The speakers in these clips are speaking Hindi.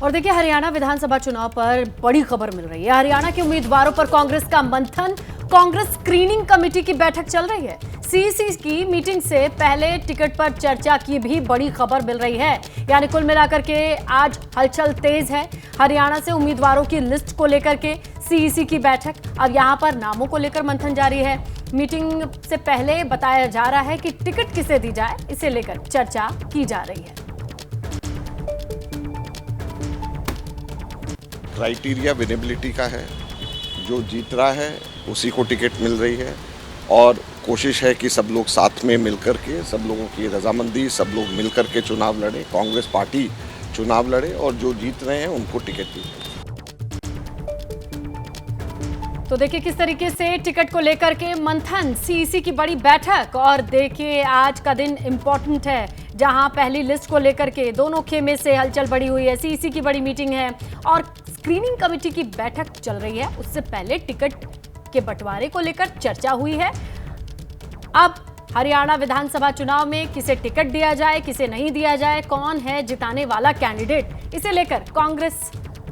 और देखिए, हरियाणा विधानसभा चुनाव पर बड़ी खबर मिल रही है। हरियाणा के उम्मीदवारों पर कांग्रेस का मंथन, कांग्रेस स्क्रीनिंग कमेटी की बैठक चल रही है। सीईसी की मीटिंग से पहले टिकट पर चर्चा की भी बड़ी खबर मिल रही है। यानी कुल मिलाकर के आज हलचल तेज है। हरियाणा से उम्मीदवारों की लिस्ट को लेकर के सीईसी की बैठक, अब यहां पर नामों को लेकर मंथन जारी है। मीटिंग से पहले बताया जा रहा है कि टिकट किसे दी जाए, इसे लेकर चर्चा की जा रही है। क्राइटेरिया विनेबिलिटी का है, जो जीत रहा है उसी को टिकट मिल रही है और कोशिश है कि सब लोग साथ में मिलकर के, सब लोगों की रजामंदी, सब लोग मिलकर के चुनाव लड़े, कांग्रेस पार्टी चुनाव लड़े और जो जीत रहे हैं उनको टिकट दी। तो देखिए किस तरीके से टिकट को लेकर के मंथन, सीईसी की बड़ी बैठक। और देखिए आज का दिन इंपॉर्टेंट है, जहां पहली लिस्ट को लेकर के दोनों खेमे से हलचल बढ़ी हुई है। सीईसी की बड़ी मीटिंग है और स्क्रीनिंग कमेटी की बैठक चल रही है। उससे पहले टिकट के बंटवारे को लेकर चर्चा हुई है। अब हरियाणा विधानसभा चुनाव में किसे टिकट दिया जाए, किसे नहीं दिया जाए, कौन है जिताने वाला कैंडिडेट, इसे लेकर कांग्रेस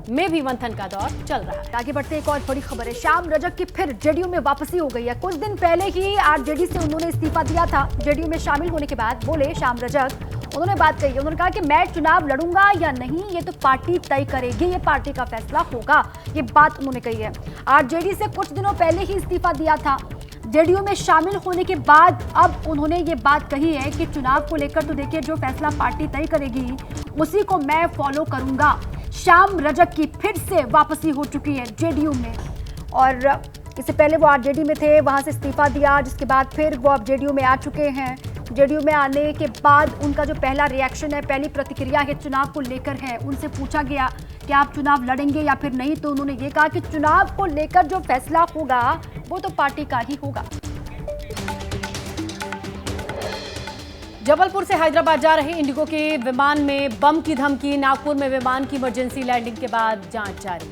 में भी मंथन का दौर चल रहा है। आगे बढ़ते एक और बड़ी खबर है। श्याम रजक की फिर जेडीयू में वापसी हो गई है। कुछ दिन पहले ही आरजेडी से उन्होंने इस्तीफा दिया था। जेडीयू में शामिल होने के बाद बोले श्याम रजक, उन्होंने बात कही, उन्होंने कहा कि मैं चुनाव लड़ूंगा या नहीं ये तो पार्टी तय करेगी, ये पार्टी का फैसला होगा, ये बात उन्होंने कही है। आरजेडी से कुछ दिनों पहले ही इस्तीफा दिया था। जेडीयू में शामिल होने के बाद अब उन्होंने ये बात कही है कि चुनाव को लेकर तो देखिए जो फैसला पार्टी तय करेगी उसी को मैं फॉलो करूंगा। श्याम रजक की फिर से वापसी हो चुकी है जेडीयू में, और इससे पहले वो आरजेडी में थे, वहां से इस्तीफा दिया, जिसके बाद फिर वो अब जेडीयू में आ चुके हैं। जेडीयू में आने के बाद उनका जो पहला रिएक्शन है, पहली प्रतिक्रिया है चुनाव को लेकर है। उनसे पूछा गया कि आप चुनाव लड़ेंगे या फिर नहीं, तो उन्होंने ये कहा कि चुनाव को लेकर जो फैसला होगा वो तो पार्टी का ही होगा। जबलपुर से हैदराबाद जा रहे इंडिगो के विमान में बम की धमकी, नागपुर में विमान की इमरजेंसी लैंडिंग के बाद जांच जारी।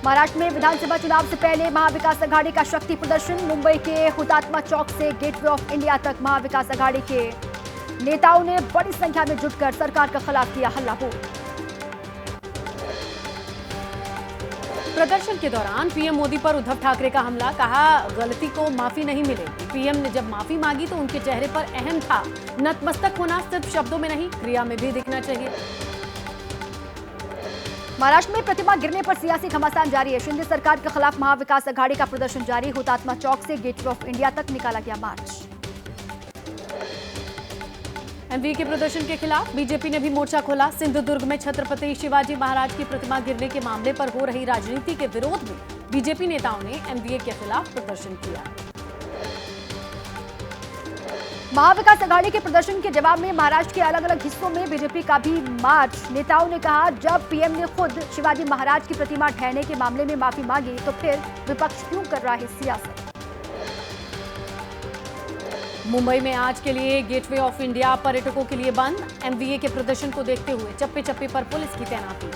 महाराष्ट्र में विधानसभा चुनाव से पहले महाविकास अघाड़ी का शक्ति प्रदर्शन। मुंबई के हुतात्मा चौक से गेटवे ऑफ इंडिया तक महाविकास अघाड़ी के नेताओं ने बड़ी संख्या में जुटकर सरकार के खिलाफ किया हल्ला बोल। प्रदर्शन के दौरान पीएम मोदी पर उद्धव ठाकरे का हमला, कहा गलती को माफी नहीं मिलेगी। पीएम ने जब माफी मांगी तो उनके चेहरे पर अहम था, नतमस्तक होना सिर्फ शब्दों में नहीं क्रिया में भी दिखना चाहिए। महाराष्ट्र में प्रतिमा गिरने पर सियासी घमासान जारी है। शिंदे सरकार के खिलाफ महाविकास अघाड़ी का प्रदर्शन जारी। हुतात्मा चौक से गेटवे ऑफ इंडिया तक निकाला गया मार्च। एमवी के प्रदर्शन के खिलाफ बीजेपी ने भी मोर्चा खोला। सिंधुदुर्ग में छत्रपति शिवाजी महाराज की प्रतिमा गिरने के मामले पर हो रही राजनीति के विरोध में बीजेपी नेताओं ने एमवीए के खिलाफ प्रदर्शन किया। महाविकास अघाड़ी के प्रदर्शन के जवाब में महाराष्ट्र के अलग अलग हिस्सों में बीजेपी का भी मार्च। नेताओं ने कहा, जब पीएम ने खुद शिवाजी महाराज की प्रतिमा ढहने के मामले में माफी मांगी तो फिर विपक्ष क्यों कर रहा है सियासत। मुंबई में आज के लिए गेटवे ऑफ इंडिया पर्यटकों के लिए बंद। एमवीए के प्रदर्शन को देखते हुए चप्पे चप्पे पर पुलिस की तैनाती।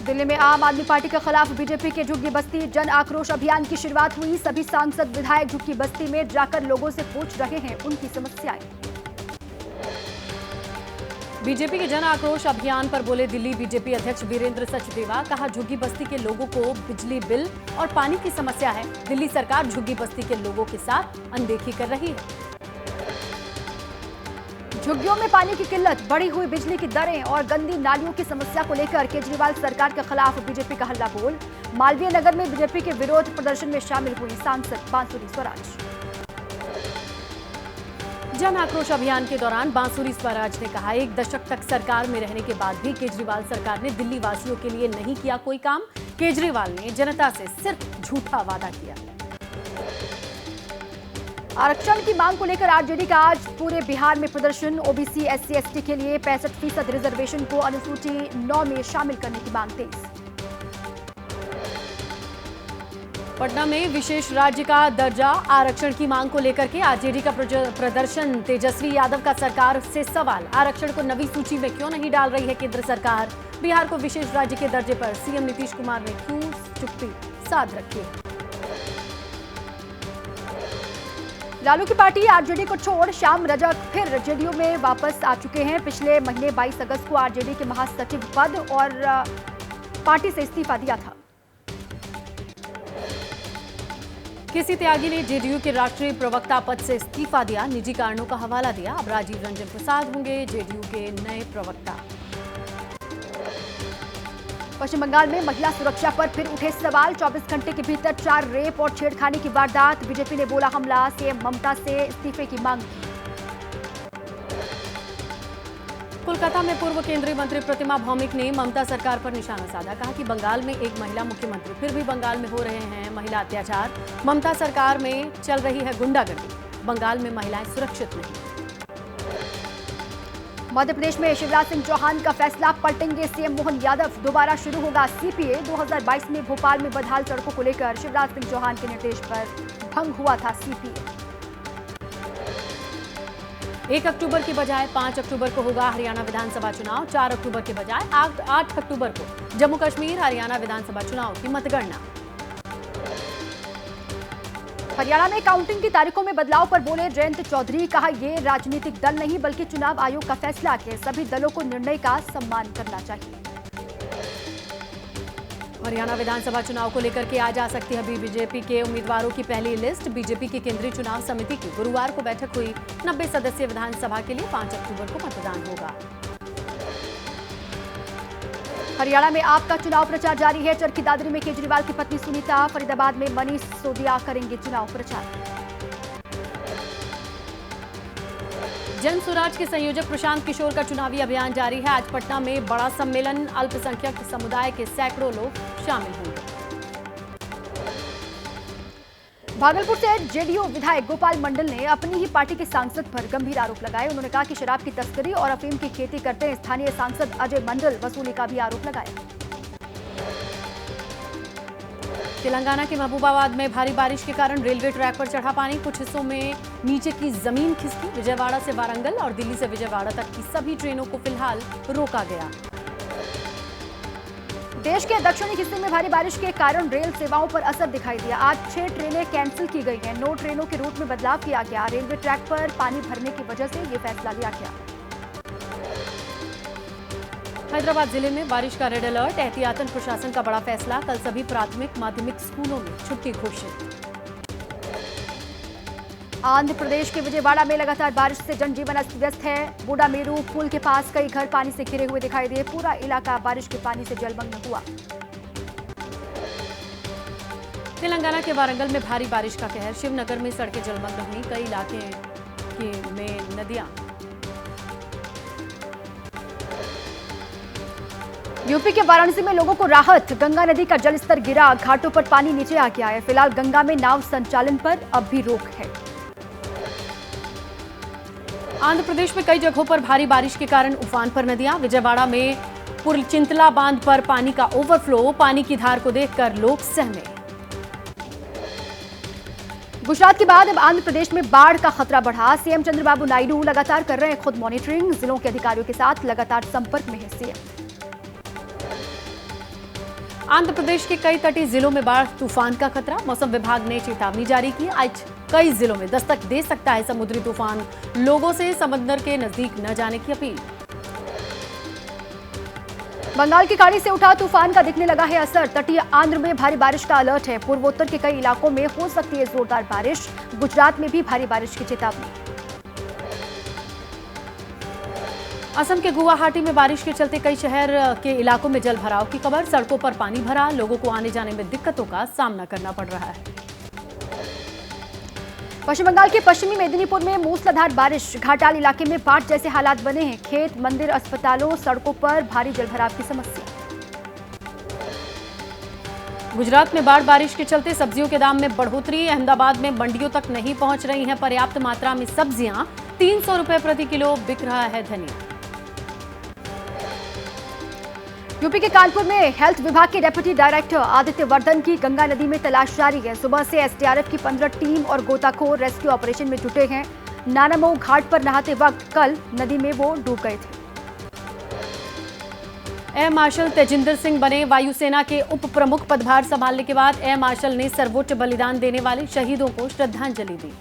दिल्ली में आम आदमी पार्टी के खिलाफ बीजेपी के झुग्गी बस्ती जन आक्रोश अभियान की शुरुआत हुई। सभी सांसद विधायक झुग्गी बस्ती में जाकर लोगों से पूछ रहे हैं उनकी समस्याएं। बीजेपी के जन आक्रोश अभियान पर बोले दिल्ली बीजेपी अध्यक्ष वीरेंद्र सचदेवा, कहा झुग्गी बस्ती के लोगों को बिजली बिल और पानी की समस्या है। दिल्ली सरकार झुग्गी बस्ती के लोगों के साथ अनदेखी कर रही है। झुग्गियों में पानी की किल्लत, बढ़ी हुई बिजली की दरें और गंदी नालियों की समस्या को लेकर केजरीवाल सरकार के खिलाफ बीजेपी का हल्ला बोल। मालवीय नगर में बीजेपी के विरोध प्रदर्शन में शामिल हुई सांसद बांसुरी स्वराज। जन आक्रोश अभियान के दौरान बांसुरी स्वराज ने कहा, एक दशक तक सरकार में रहने के बाद भी केजरीवाल सरकार ने दिल्ली वासियों के लिए नहीं किया कोई काम। केजरीवाल ने जनता से सिर्फ झूठा वादा किया। आरक्षण की मांग को लेकर आरजेडी का आज पूरे बिहार में प्रदर्शन। ओबीसी एससी एसटी के लिए 65% रिजर्वेशन को अनुसूची 9 में शामिल करने की मांग तेज। पटना में विशेष राज्य का दर्जा, आरक्षण की मांग को लेकर के आरजेडी का प्रदर्शन। तेजस्वी यादव का सरकार से सवाल, आरक्षण को नवी सूची में क्यों नहीं डाल रही है केंद्र सरकार। बिहार को विशेष राज्य के दर्जे पर सीएम नीतीश कुमार ने क्यों चुप्पी साध रखी है। लालू की पार्टी आरजेडी को छोड़ श्याम रजक फिर जेडीयू में वापस आ चुके हैं। पिछले महीने 22 अगस्त को आरजेडी के महासचिव पद और पार्टी से इस्तीफा दिया था। केसी त्यागी ने जेडीयू के राष्ट्रीय प्रवक्ता पद से इस्तीफा दिया, निजी कारणों का हवाला दिया। अब राजीव रंजन प्रसाद होंगे जेडीयू के नए प्रवक्ता। पश्चिम बंगाल में महिला सुरक्षा पर फिर उठे सवाल। 24 घंटे के भीतर 4 रेप और छेड़खानी की वारदात। बीजेपी ने बोला हमला, सीएम ममता से इस्तीफे की मांग की। कोलकाता में पूर्व केंद्रीय मंत्री प्रतिमा भौमिक ने ममता सरकार पर निशाना साधा। कहा कि बंगाल में एक महिला मुख्यमंत्री, फिर भी बंगाल में हो रहे हैं महिला अत्याचार। ममता सरकार में चल रही है गुंडागर्दी, बंगाल में महिलाएं सुरक्षित नहीं। मध्य प्रदेश में शिवराज सिंह चौहान का फैसला, पलटेंगे सीएम मोहन यादव। दोबारा शुरू होगा सीपीए। 2022 में भोपाल में बदहाल सड़कों को लेकर शिवराज सिंह चौहान के निर्देश पर भंग हुआ था सीपीए। 1 अक्टूबर की बजाय 5 अक्टूबर को होगा हरियाणा विधानसभा चुनाव। 4 अक्टूबर के बजाय 8 अक्टूबर को जम्मू कश्मीर हरियाणा विधानसभा चुनाव की मतगणना। हरियाणा में काउंटिंग की तारीखों में बदलाव पर बोले जयंत चौधरी। कहा ये राजनीतिक दल नहीं बल्कि चुनाव आयोग का फैसला है, सभी दलों को निर्णय का सम्मान करना चाहिए। हरियाणा विधानसभा चुनाव को लेकर के आज आ सकती है अभी बीजेपी के उम्मीदवारों की पहली लिस्ट। बीजेपी की केंद्रीय चुनाव समिति की गुरुवार को बैठक हुई। 90 सदस्यीय विधानसभा के लिए 5 अक्टूबर को मतदान होगा। हरियाणा में आपका चुनाव प्रचार जारी है। चरखी दादरी में केजरीवाल की पत्नी सुनीता, फरीदाबाद में मनीष सिसोदिया करेंगे चुनाव प्रचार। जन स्वराज के संयोजक प्रशांत किशोर का चुनावी अभियान जारी है। आज पटना में बड़ा सम्मेलन, अल्पसंख्यक समुदाय के सैकड़ों लोग शामिल होंगे। भागलपुर से जेडीयू विधायक गोपाल मंडल ने अपनी ही पार्टी के सांसद पर गंभीर आरोप लगाए। उन्होंने कहा कि शराब की तस्करी और अफीम की खेती करते हैं। स्थानीय सांसद अजय मंडल वसूली का भी आरोप लगाया। तेलंगाना के महबूबाबाद में भारी बारिश के कारण रेलवे ट्रैक पर चढ़ा पानी। कुछ हिस्सों में नीचे की जमीन खिसकी। विजयवाड़ा से वारंगल और दिल्ली से विजयवाड़ा तक की सभी ट्रेनों को फिलहाल रोका गया। देश के दक्षिणी हिस्से में भारी बारिश के कारण रेल सेवाओं पर असर दिखाई दिया। आज 6 ट्रेनें कैंसिल की गई हैं। 9 ट्रेनों के रूट में बदलाव किया गया। रेलवे ट्रैक पर पानी भरने की वजह से ये फैसला लिया गया। हैदराबाद जिले में बारिश का रेड अलर्ट। एहतियातन प्रशासन का बड़ा फैसला। कल सभी प्राथमिक माध्यमिक स्कूलों में छुट्टी घोषित। आंध्र प्रदेश के विजयवाड़ा में लगातार बारिश से जनजीवन अस्त व्यस्त है। बूडामेरू पुल के पास कई घर पानी से घिरे हुए दिखाई दिए। पूरा इलाका बारिश के पानी से जलमग्न हुआ। तेलंगाना के वारंगल में भारी बारिश का कहर। शिवनगर में सड़कें जलमग्न हुई। कई इलाके में नदियां। यूपी के वाराणसी में लोगों को राहत। गंगा नदी का जलस्तर गिरा, घाटों पर पानी नीचे आ गया है। फिलहाल गंगा में नाव संचालन पर अब भी रोक है। आंध्र प्रदेश में कई जगहों पर भारी बारिश के कारण उफान पर नदियां। विजयवाड़ा में पुरचिंतला बांध पर पानी का ओवरफ्लो। पानी की धार को देखकर लोग सहमे। गुजरात के बाद अब आंध्र प्रदेश में बाढ़ का खतरा बढ़ा। सीएम चंद्रबाबू नायडू लगातार कर रहे हैं खुद मॉनिटरिंग। जिलों के अधिकारियों के साथ लगातार संपर्क में है सीएम। आंध्र प्रदेश के कई तटीय जिलों में बाढ़ तूफान का खतरा। मौसम विभाग ने चेतावनी जारी की। आज कई जिलों में दस्तक दे सकता है समुद्री तूफान। लोगों से समंदर के नजदीक न जाने की अपील। बंगाल की खाड़ी से उठा तूफान का दिखने लगा है असर। तटीय आंध्र में भारी बारिश का अलर्ट है। पूर्वोत्तर के कई इलाकों में हो सकती है जोरदार बारिश। गुजरात में भी भारी बारिश की चेतावनी। असम के गुवाहाटी में बारिश के चलते कई शहर के इलाकों में जल भराव की खबर। सड़कों पर पानी भरा। लोगों को आने जाने में दिक्कतों का सामना करना पड़ रहा है। पश्चिम बंगाल के पश्चिमी मेदिनीपुर में मूसलाधार बारिश। घाटाल इलाके में बाढ़ जैसे हालात बने हैं। खेत, मंदिर, अस्पतालों, सड़कों पर भारी जलभराव की समस्या। गुजरात में बाढ़ बारिश के चलते सब्जियों के दाम में बढ़ोतरी। अहमदाबाद में मंडियों तक नहीं पहुंच रही हैं पर्याप्त मात्रा में सब्जियां। 300 रुपए प्रति किलो बिक रहा है धनिया। यूपी के कानपुर में हेल्थ विभाग के डेप्यूटी डायरेक्टर आदित्य वर्धन की गंगा नदी में तलाश जारी है। सुबह से एसडीआरएफ की 15 टीम और गोताखोर रेस्क्यू ऑपरेशन में जुटे हैं। नानामऊ घाट पर नहाते वक्त कल नदी में वो डूब गए थे। एयर मार्शल तेजिंदर सिंह बने वायुसेना के उप प्रमुख। पदभार संभालने के बाद एयर मार्शल ने सर्वोच्च बलिदान देने वाले शहीदों को श्रद्धांजलि दी।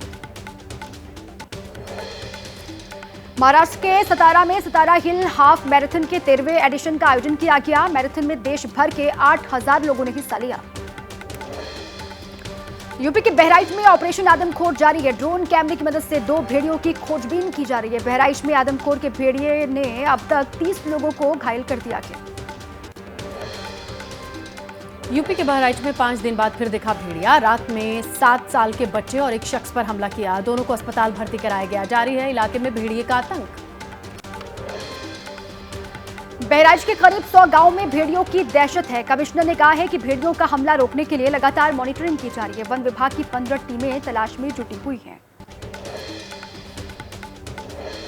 महाराष्ट्र के सतारा में सतारा हिल हाफ मैराथन के 13वें एडिशन का आयोजन किया गया। मैराथन में देश भर के 8,000 लोगों ने हिस्सा लिया। यूपी के बहराइच में ऑपरेशन आदमखोर जारी है। ड्रोन कैमरे की मदद से 2 भेड़ियों की खोजबीन की जा रही है। बहराइच में आदमखोर के भेड़िए ने अब तक 30 लोगों को घायल कर दिया गया। यूपी के बहराइच में 5 दिन बाद फिर दिखा भेड़िया। रात में 7 साल के बच्चे और एक शख्स पर हमला किया। दोनों को अस्पताल भर्ती कराया गया। जारी है इलाके में भेड़िए का आतंक। बहराइच के करीब 100 गांव में भेड़ियों की दहशत है। कमिश्नर ने कहा है कि भेड़ियों का हमला रोकने के लिए लगातार मॉनिटरिंग की जा रही है। वन विभाग की 15 टीमें तलाश में जुटी हुई हैं।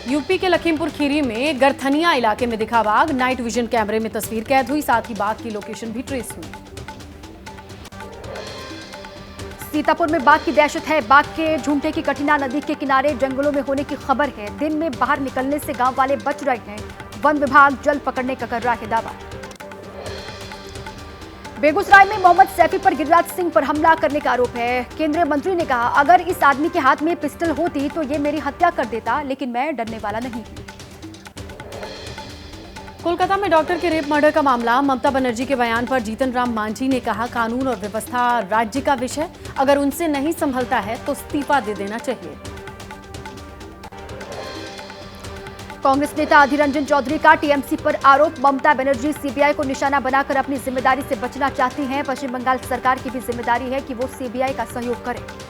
यूपी के लखीमपुर खीरी में गरथनिया इलाके में दिखा बाघ। नाइट विजन कैमरे में तस्वीर कैद हुई, साथ ही बाघ की लोकेशन भी ट्रेस हुई। सीतापुर में बाघ की दहशत है। बाघ के झुंडे की कठिना नदी के किनारे जंगलों में होने की खबर है। दिन में बाहर निकलने से गांव वाले बच रहे हैं। वन विभाग जल्द पकड़ने का कर रहा है दावा। बेगूसराय में मोहम्मद सैफी पर गिरिराज सिंह पर हमला करने का आरोप है। केंद्रीय मंत्री ने कहा, अगर इस आदमी के हाथ में पिस्टल होती तो ये मेरी हत्या कर देता, लेकिन मैं डरने वाला नहीं हूं। कोलकाता में डॉक्टर के रेप मर्डर का मामला। ममता बनर्जी के बयान पर जीतन राम मांझी ने कहा, कानून और व्यवस्था राज्य का विषय, अगर उनसे नहीं संभलता है तो इस्तीफा दे देना चाहिए। कांग्रेस नेता अधीर रंजन चौधरी का टीएमसी पर आरोप। ममता बनर्जी सीबीआई को निशाना बनाकर अपनी जिम्मेदारी से बचना चाहती हैं। पश्चिम बंगाल सरकार की भी जिम्मेदारी है कि वो सीबीआई का सहयोग करे।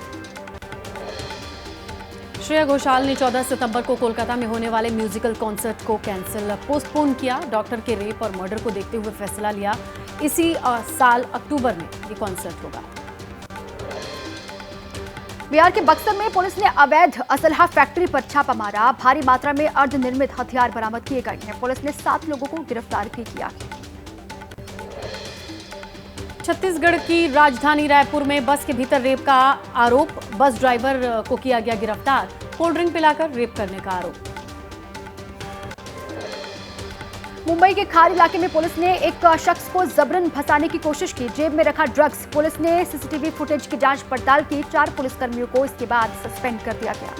श्रेया घोषाल ने 14 सितंबर को कोलकाता में होने वाले म्यूजिकल कॉन्सर्ट को पोस्टपोन किया। डॉक्टर के रेप और मर्डर को देखते हुए फैसला लिया। इसी साल अक्टूबर में ये कॉन्सर्ट होगा। बिहार के बक्सर में पुलिस ने अवैध असलहा फैक्ट्री पर छापा मारा। भारी मात्रा में अर्धनिर्मित हथियार बरामद किए गए हैं। पुलिस ने 7 लोगों को गिरफ्तार भी किया। छत्तीसगढ़ की राजधानी रायपुर में बस के भीतर रेप का आरोप। बस ड्राइवर को किया गया गिरफ्तार। कोल्ड ड्रिंक पिलाकर रेप करने का आरोप। मुंबई के खार इलाके में पुलिस ने एक शख्स को जबरन फंसाने की कोशिश की। जेब में रखा ड्रग्स। पुलिस ने सीसीटीवी फुटेज की जांच पड़ताल की। 4 पुलिसकर्मियों को इसके बाद सस्पेंड कर दिया गया।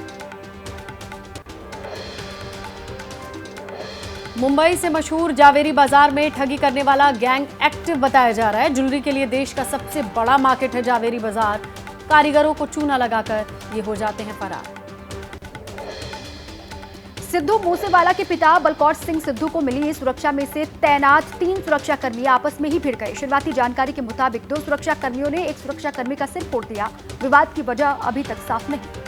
मुंबई से मशहूर जावेरी बाजार में ठगी करने वाला गैंग एक्टिव बताया जा रहा है। ज्वेलरी के लिए देश का सबसे बड़ा मार्केट है जावेरी बाजार। कारीगरों को चूना लगाकर ये हो जाते हैं फरार। सिद्धू मूसेवाला के पिता बलकौर सिंह सिद्धू को मिली सुरक्षा में से तैनात 3 सुरक्षाकर्मी आपस में ही भिड़ गए। शुरुआती जानकारी के मुताबिक 2 सुरक्षाकर्मियों ने एक सुरक्षाकर्मी का सिर फोड़ दिया। विवाद की वजह अभी तक साफ नहीं।